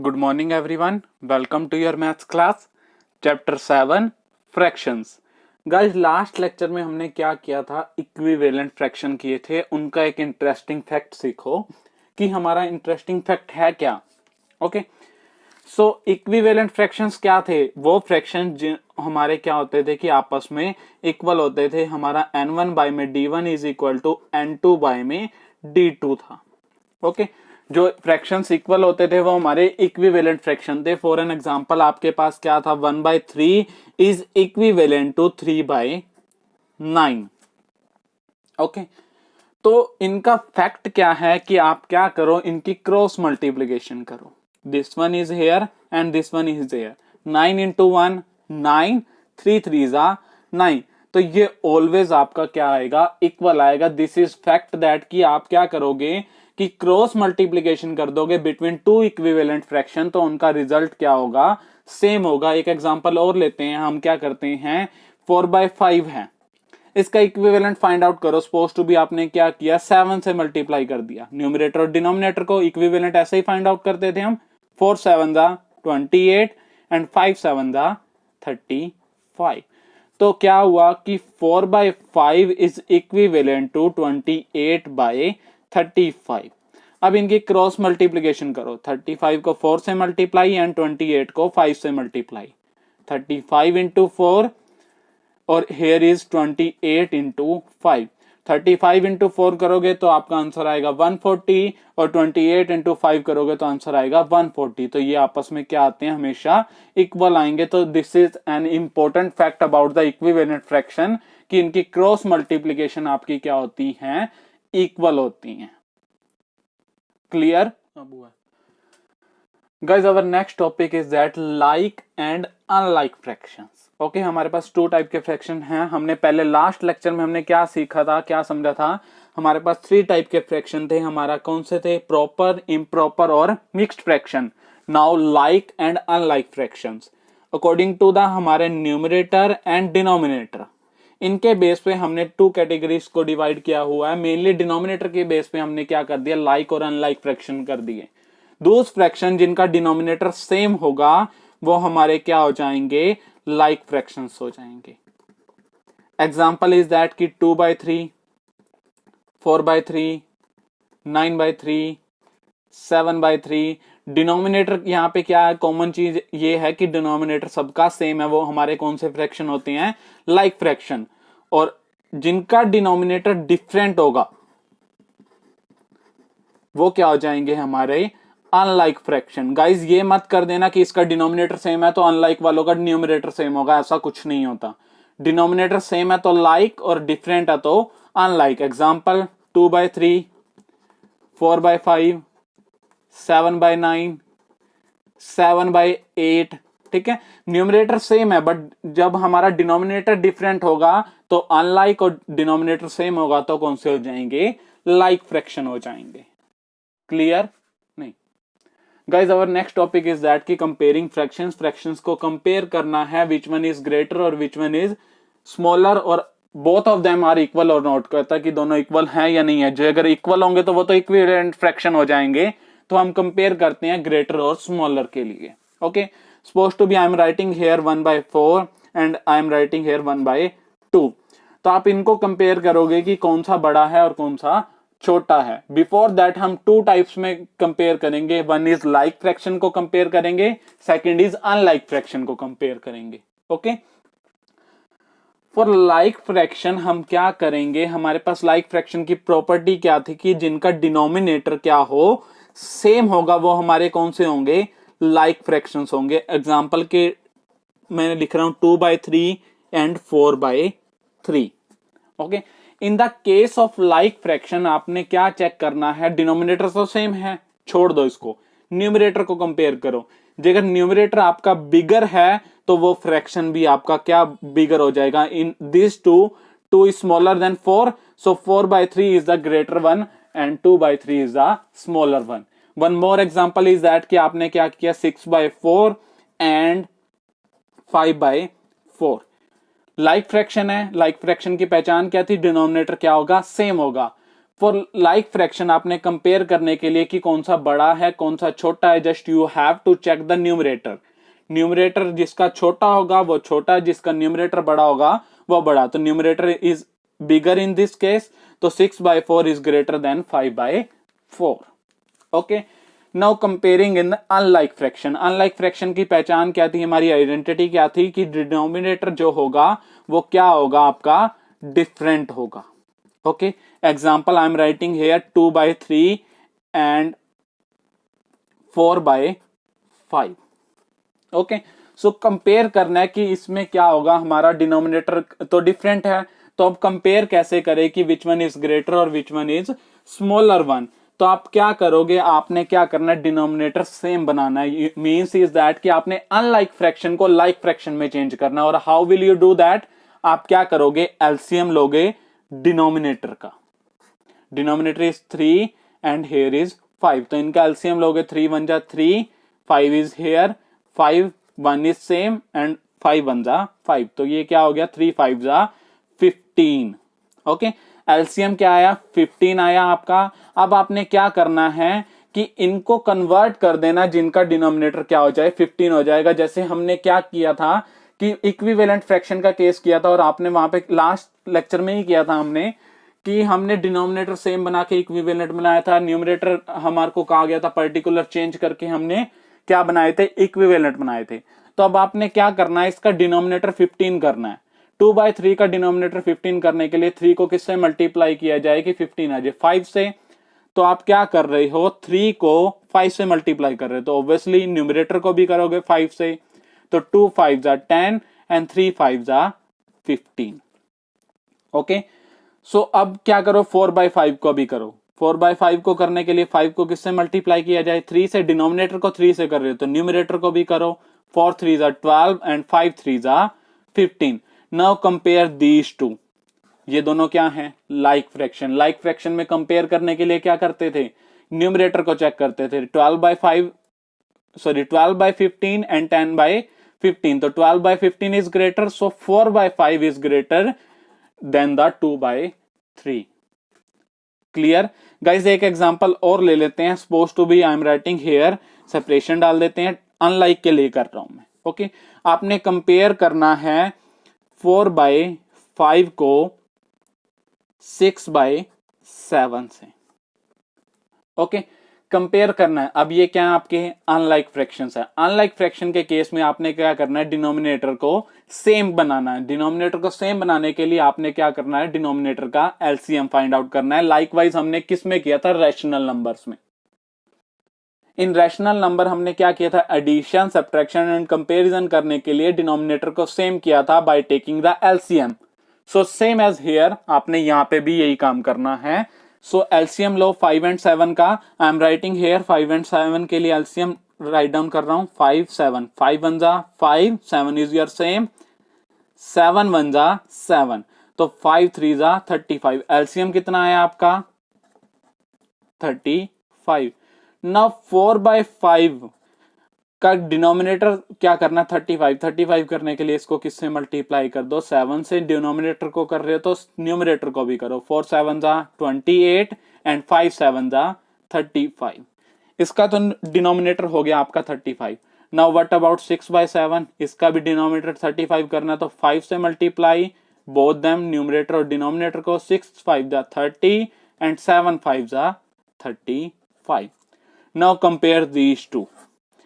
Good morning everyone. Welcome to your maths class. Chapter 7 Fractions. Guys, last lecture में हमने क्या किया था, इक्विवेलेंट फ्रैक्शन किए थे. उनका एक इंटरेस्टिंग फैक्ट सीखो कि हमारा इंटरेस्टिंग फैक्ट है क्या. ओके, सो इक्विवेलेंट फ्रैक्शंस क्या थे? वो फ्रैक्शन हमारे क्या होते थे कि आपस में इक्वल होते थे. हमारा n1 बाय में d1 is equal to n2 bye में d2 था. ओके, जो फ्रैक्शंस इक्वल होते थे वो हमारे इक्विवेलेंट फ्रैक्शन थे. फॉर एन एग्जांपल आपके पास क्या था, 1/3 इज इक्विवेलेंट टू 3/9. ओके, तो इनका फैक्ट क्या है कि आप क्या करो, इनकी क्रॉस मल्टीप्लीकेशन करो. This one is here and this one is here. 9 into 1 9, 3 3 9. तो ये ऑलवेज आपका क्या आएगा, इक्वल आएगा. दिस इज फैक्ट दैट कि आप क्या करोगे कि क्रॉस मल्टीप्लीकेशन कर दोगे बिटवीन टू इक्विवेलेंट फ्रैक्शन, तो उनका रिजल्ट क्या होगा, सेम होगा. एक एग्जांपल और लेते हैं. हम क्या करते हैं, 4/5 है, इसका इक्विवेलेंट फाइंड आउट करो. सपोज टू भी आपने क्या किया, 7 से मल्टीप्लाई कर दिया. न्यूमरेटर और डिनोमिनेटर को इक्विवेलेंट ऐसे ही फाइंड आउट करते थे हम. 4 7 28 एंड 5 7 35. तो क्या हुआ कि 4/5 इज इक्विवेलेंट टू 28/35. अब इनकी क्रॉस मल्टीप्लीकेशन करो. 35 को 4 से मल्टीप्लाई एंड 28 को 5 से मल्टीप्लाई. 35 इंटू 4 और हेयर इज 28 इंटू 5. 35 इंटू 4 करोगे तो आपका आंसर आएगा 140 और 28 इंटू 5 करोगे तो आंसर आएगा 140. तो ये आपस में क्या आते हैं, हमेशा इक्वल आएंगे. तो this is an important fact about the equivalent fraction कि इनकी क्रॉस मल्टीप्लीकेशन आपकी क्या होती है, इक्वल होती हैं. Clear? Guys, our next topic is that like and unlike fractions. Okay, हमारे पास टू टाइप के फ्रैक्शन हैं. हमने पहले लास्ट लेक्चर में हमने क्या सीखा था, क्या समझा था, हमारे पास 3 टाइप के फ्रैक्शन थे. हमारा कौन से थे, प्रॉपर, इम्प्रॉपर और mixed fraction. Now like and unlike fractions according to the हमारे न्यूमरेटर एंड डिनोमिनेटर. इनके बेस पे हमने 2 कैटेगरीज को डिवाइड किया हुआ है. मेनली डिनोमिनेटर के बेस पे हमने क्या कर दिया, लाइक और अनलाइक फ्रैक्शन कर दिए. दोज फ्रैक्शन जिनका डिनोमिनेटर सेम होगा वो हमारे क्या हो जाएंगे, लाइक फ्रैक्शंस हो जाएंगे. एग्जांपल इज दैट कि 2/3, 4/3, 9/3, 7/3. डिनोमिनेटर यहाँ पे क्या है, कॉमन चीज ये है कि डिनोमिनेटर सबका सेम है. वो हमारे कौन से फ्रैक्शन होते हैं, लाइक फ्रैक्शन. और जिनका डिनोमिनेटर डिफरेंट होगा वो क्या हो जाएंगे, हमारे अनलाइक फ्रैक्शन. गाइज, ये मत कर देना कि इसका डिनोमिनेटर सेम है तो अनलाइक वालों का न्यूमरेटर सेम होगा. ऐसा कुछ नहीं होता. डिनोमिनेटर सेम है तो लाइक और डिफरेंट है तो अनलाइक. एग्जांपल 2/3, 4/5, 7/9, 7/8. ठीक है, न्यूमरेटर सेम है बट जब हमारा डिनोमिनेटर डिफरेंट होगा तो अनलाइक, और डिनोमिनेटर सेम होगा तो कौन से हो जाएंगे, लाइक फ्रैक्शन हो जाएंगे. क्लियर? नहीं. Guys, our next topic is that कि कंपेयरिंग फ्रैक्शंस. फ्रैक्शंस को कंपेयर करना है, विच वन इज ग्रेटर और विच वन इज स्मॉलर, और both of them are equal और नॉट. कहता है कि दोनों इक्वल हैं या नहीं है. जो अगर इक्वल होंगे तो वो तो इक्विवेलेंट फ्रैक्शन हो जाएंगे. तो हम कंपेयर करते हैं ग्रेटर और स्मॉलर के लिए. Okay, suppose to be I am writing here 1/4 and I am writing here 1/2. तो आप इनको कंपेयर करोगे कि कौन सा बड़ा है और कौन सा छोटा है. बिफोर दैट हम 2 टाइप्स में कंपेयर करेंगे. वन इज लाइक फ्रैक्शन को कंपेयर करेंगे, सेकंड इज अनलाइक फ्रैक्शन को कंपेयर करेंगे. ओके, फॉर लाइक फ्रैक्शन हम क्या करेंगे, हमारे पास लाइक फ्रैक्शन की प्रॉपर्टी क्या थी कि जिनका डिनोमिनेटर क्या हो, सेम होगा, वो हमारे कौन से होंगे, लाइक फ्रैक्शंस होंगे. एग्जांपल के मैं लिख रहा हूं 2/3 and 4/3. Okay, in the case of like fraction आपने क्या चेक करना है, डिनोमिनेटर तो सेम है, छोड़ दो इसको, न्यूमरेटर को कंपेयर करो. अगर न्यूमरेटर आपका बिगर है तो वो फ्रैक्शन भी आपका क्या बिगर हो जाएगा. In this 2 is smaller than 4, so 4/3 is the greater one and 2/3 is the smaller one. One more example is that कि आपने क्या किया, 6/4 एंड 5/4. लाइक फ्रैक्शन है. लाइक फ्रैक्शन की पहचान क्या थी, डिनोमिनेटर क्या होगा, सेम होगा. फॉर लाइक फ्रैक्शन आपने कंपेयर करने के लिए कि कौन सा बड़ा है कौन सा छोटा है, just you have to check the numerator. Numerator जिसका छोटा होगा वो छोटा, जिसका न्यूमरेटर बड़ा होगा वो बड़ा। तो numerator is bigger in this case, तो 6/4 is greater then 5/4। Okay, now comparing in unlike fraction. Unlike fraction की पहचान क्या थी, हमारी आइडेंटिटी क्या थी कि डिनोमिनेटर जो होगा वो क्या होगा, आपका डिफरेंट होगा। Okay, example I am writing hair 2/3 and 4/5। Okay, so compare करना है कि इसमें क्या होगा, हमारा डिनोमिनेटर तो डिफरेंट है, तो अब कंपेयर कैसे करें कि विच वन इज ग्रेटर और which one is smaller one. तो आप क्या करोगे, आपने क्या करना है, डिनोमिनेटर सेम बनाना है। मींस इज दैट कि आपने अनलाइक फ्रैक्शन को लाइक फ्रैक्शन में चेंज करना है। और how will you do that, आप क्या करोगे, एलसीएम लोगे डिनोमिनेटर का। Denominator is 3 and here is 5, तो इनका एलसीएम लोगे, 3 1 जा 3, 5 is here, 5 1 is same and 5 1 जा 5, तो ये क्या हो गया, 3 5 जा 15। ओके, एलसीएम क्या आया, 15 आया आपका। अब आपने क्या करना है कि इनको कन्वर्ट कर देना, जिनका डिनोमिनेटर क्या हो जाए, 15 हो जाएगा। जैसे हमने क्या किया था कि इक्विवेलेंट फ्रैक्शन का केस किया था, और आपने वहां पे लास्ट लेक्चर में ही किया था हमने कि हमने डिनोमिनेटर सेम बना के इक्विवेलेंट बनाया था, न्यूमरेटर हमारे को कहा गया था पर्टिकुलर चेंज करके हमने क्या बनाए थे, इक्विवेलेंट बनाए थे। तो अब आपने क्या करना है, इसका डिनोमिनेटर 15 करना है। 2/3 का डिनोमिनेटर 15 करने के लिए 3 को किससे मल्टीप्लाई किया जाए कि 15 आ जाए, 5 से। तो आप क्या कर रहे हो, 3 को 5 से मल्टीप्लाई कर रहे हो, तो ऑब्वियसली न्यूमरेटर को भी करोगे 5 से। तो 2 5 जा 10 एंड 3 5 जा 15। ओके, सो अब क्या करो, 4/5 को भी करो। 4/5 को करने के लिए 5 को किससे मल्टीप्लाई किया जाए, 3 से। डिनोमिनेटर को 3 से कर रहे हो तो न्यूमरेटर को भी करो। 4 3 जा 12 एंड 5 3 जा 15। नाउ कंपेयर दीज टू, ये दोनों क्या हैं, लाइक फ्रैक्शन। लाइक फ्रैक्शन में कंपेयर करने के लिए क्या करते थे, न्यूमरेटर को चेक करते थे। 12/15 एंड 10/15, तो 12/15 is greater, so 4/5 is greater than the 2/3। Clear guys, एक एग्जांपल और ले लेते हैं। Suppose to be I am writing here, separation डाल देते हैं, अनलाइक के लिए कर रहा हूं मैं। ओके, आपने कंपेयर करना है 4/5 को 6/7 से। ओके, कंपेयर करना है। अब ये क्या है, आपके अनलाइक फ्रैक्शंस है। अनलाइक फ्रैक्शन के केस में आपने क्या करना है, डिनोमिनेटर को सेम बनाना है। डिनोमिनेटर को सेम बनाने के लिए आपने क्या करना है, डिनोमिनेटर का एलसीएम फाइंड आउट करना है। लाइकवाइज हमने किस में किया था, रैशनल नंबर्स में। इन रैशनल नंबर हमने क्या किया था, एडिशन सब्ट्रैक्शन एंड कंपैरिजन करने के लिए डिनोमिनेटर को सेम किया था by taking the LCM. So same as here, आपने यहां पे भी यही काम करना है। सो एलसीएम लो 5 एंड 7 का, आई एम राइटिंग हेयर 5 एंड 7 के लिए एलसीएम राइट डाउन कर रहा हूं, 5 7, 5 1 जा 5, 7 इज योर सेम, 7 1 जा 7, तो 5 3 जा 35। एलसीएम कितना है आपका, 35। नाउ 4/5 का डिनोमिनेटर क्या करना, 35 करने के लिए इसको किससे मल्टीप्लाई कर दो, 7 से। डिनोमिनेटर को कर रहे हो तो न्यूमरेटर को भी करो। 4 7 जा 28 एंड 5 7 जा 35। इसका तो डिनोमिनेटर हो गया आपका 35। नाउ व्हाट अबाउट 6/7, इसका भी डिनोमिनेटर 35 करना, तो 5 से मल्टीप्लाई बोथ देम, न्यूमरेटर और डिनोमिनेटर को। 6 5 जा 30 एंड 7 5 जा 35। नाउ कंपेयर दीज टू,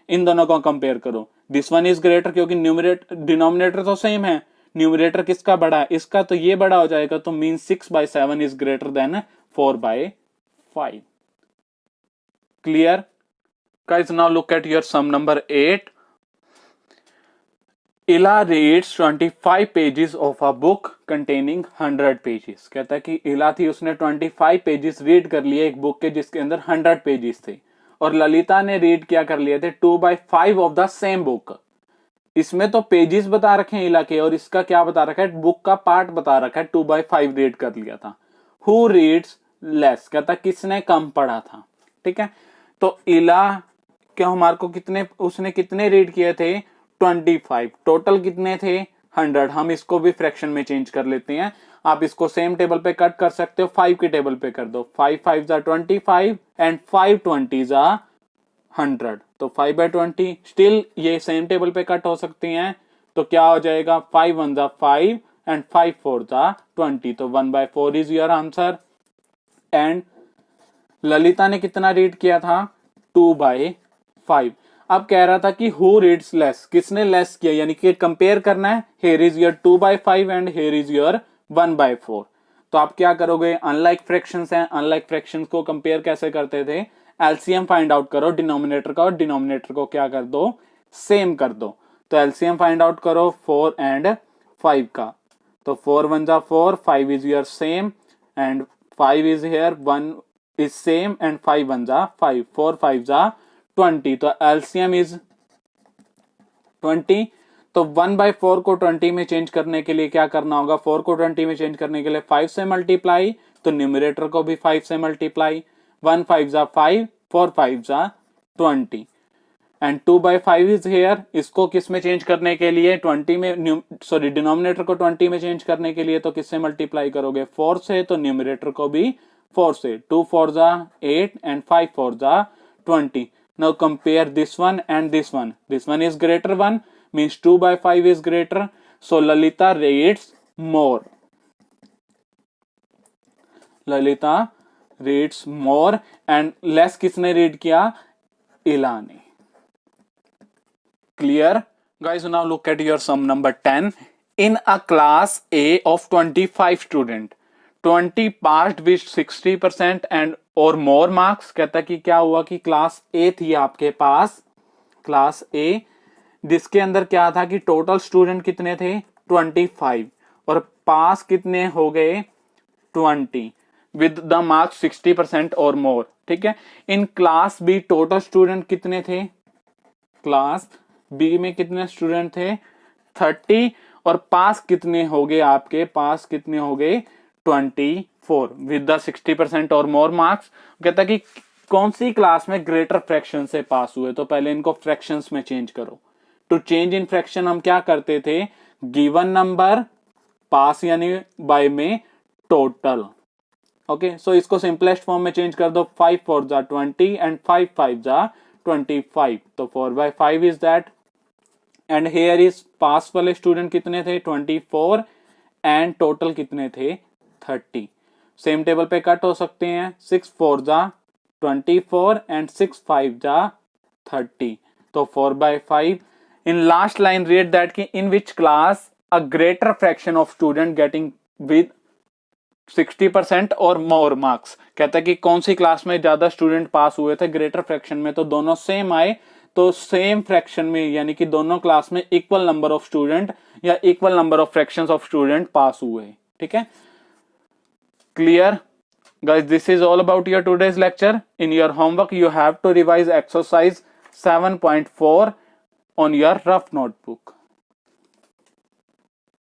इन दोनों को कंपेयर करो। दिस वन इज ग्रेटर, क्योंकि न्यूमरेटर डिनोमिनेटर तो सेम है, न्यूमरेटर किसका बड़ा है, इसका, तो ये बड़ा हो जाएगा, तो mean 6/7 is greater than 4/5। Clear guys, now look at your sum number 8। Ila reads 25 pages of a book containing 100 pages. कहता है कि इला थी, उसने 25 पेजेस रीड कर लिए एक बुक के जिसके अंदर 100 पेजेस थे, और ललिता ने रीड क्या कर लिए थे, 2/5 ऑफ द सेम बुक। इसमें तो पेजेस बता रखे हैं इला के, और इसका क्या बता रखा है, बुक का पार्ट बता रखा है, 2/5 रीड कर लिया था। हु रीड्स लेस, कहता किसने कम पढ़ा था। ठीक है, तो इला क्या हमारे को कितने, उसने कितने रीड किए थे, 25। टोटल कितने थे, 100, हम इसको भी फ्रैक्शन में चेंज कर लेते हैं। आप इसको सेम टेबल पे कट कर सकते हो, 5 की टेबल पे कर दो। 5 5 जा 25 एंड 5 20 जा 100, तो 5/20 स्टिल ये सेम टेबल पे कट हो सकती हैं। तो क्या हो जाएगा, 5 1 जा 5 एंड 5 4 जा 20, तो 1/4 is your answer. And Lalita ने कितना रीड किया था, 2/5। अब कह रहा था कि हु रीड्स लेस, किसने लेस किया, यानी कि कंपेयर करना है। Here is your 2/5 and here is your 1/4। तो आप क्या करोगे, अनलाइक फ्रैक्शंस हैं, अनलाइक फ्रैक्शंस को कंपेयर कैसे करते थे, एलसीएम फाइंड आउट करो डिनोमिनेटर का, और डिनोमिनेटर को क्या कर दो, सेम कर दो। तो एलसीएम फाइंड आउट करो 4 एंड 5 का, तो 4 1 जा 4, 5 is your same and 5 is here, 1 is same and 5 1 जा 5, 4 5 जा 20, तो एलसीएम इज 20। तो 1/4 को 20 में चेंज करने के लिए क्या करना होगा, 4 को 20 में चेंज करने के लिए 5 से मल्टीप्लाई, तो न्यूमरेटर को भी 5 से मल्टीप्लाई, 1 5 जा 5, 4 5 जा 20 एंड 2/5 इज हेयर। इसको किस में चेंज करने के लिए, 20 में, सॉरी डिनोमिनेटर को 20 में चेंज करने के लिए तो किससे मल्टीप्लाई करोगे, 4 से, तो न्यूमरेटर को भी 4 से। 2 4 जा 8 एंड 5 4 जा 20। Now compare this one and this one. This one is greater one, means 2/5 is greater. So Lalita reads more. Lalita reads more and less किसने read किया, इला ने। Clear? Guys, now look at your sum number 10. In a class A of 25 student, 20 passed with 60% and और more marks. कहता कि क्या हुआ कि क्लास ए थी आपके पास, क्लास ए, जिसके अंदर क्या था कि टोटल स्टूडेंट कितने थे, 25, और पास कितने हो गए, 20 विद द मार्क्स 60% और मोर। ठीक है। In class B total student कितने थे, क्लास बी में कितने स्टूडेंट थे, 30, और पास कितने हो गए आपके, पास कितने हो गए, 24 विद द 60% और मोर मार्क्स। कहता कि कौन सी क्लास में ग्रेटर फ्रैक्शन से पास हुए, तो पहले इनको फ्रैक्शंस में चेंज करो। टू चेंज इन फ्रैक्शन हम क्या करते थे, गिवन नंबर पास यानी बाय में टोटल। ओके, सो इसको सिंपलेस्ट फॉर्म में चेंज कर दो, 5 4 जा 20 एंड 5 5 जा 25, तो 4/5 is that. And here is pass वाले स्टूडेंट कितने थे, 24 एंड टोटल कितने थे, 30। सेम टेबल पे कट हो सकते हैं, 6 4 जा 24 एंड 6 5 जा 30, तो 4/5। In last line read that कि in which class a greater fraction of student getting with 60% और मोर मार्क्स। कहता है कि कौन सी क्लास में ज्यादा स्टूडेंट पास हुए थे, ग्रेटर फ्रैक्शन में, तो दोनों सेम आए, तो सेम फ्रैक्शन में यानी कि दोनों क्लास में इक्वल नंबर ऑफ स्टूडेंट या equal number of fractions of student पास हुए। ठीक है, clear guys? This is all about your today's lecture. In your homework you have to revise exercise 7.4 on your rough notebook.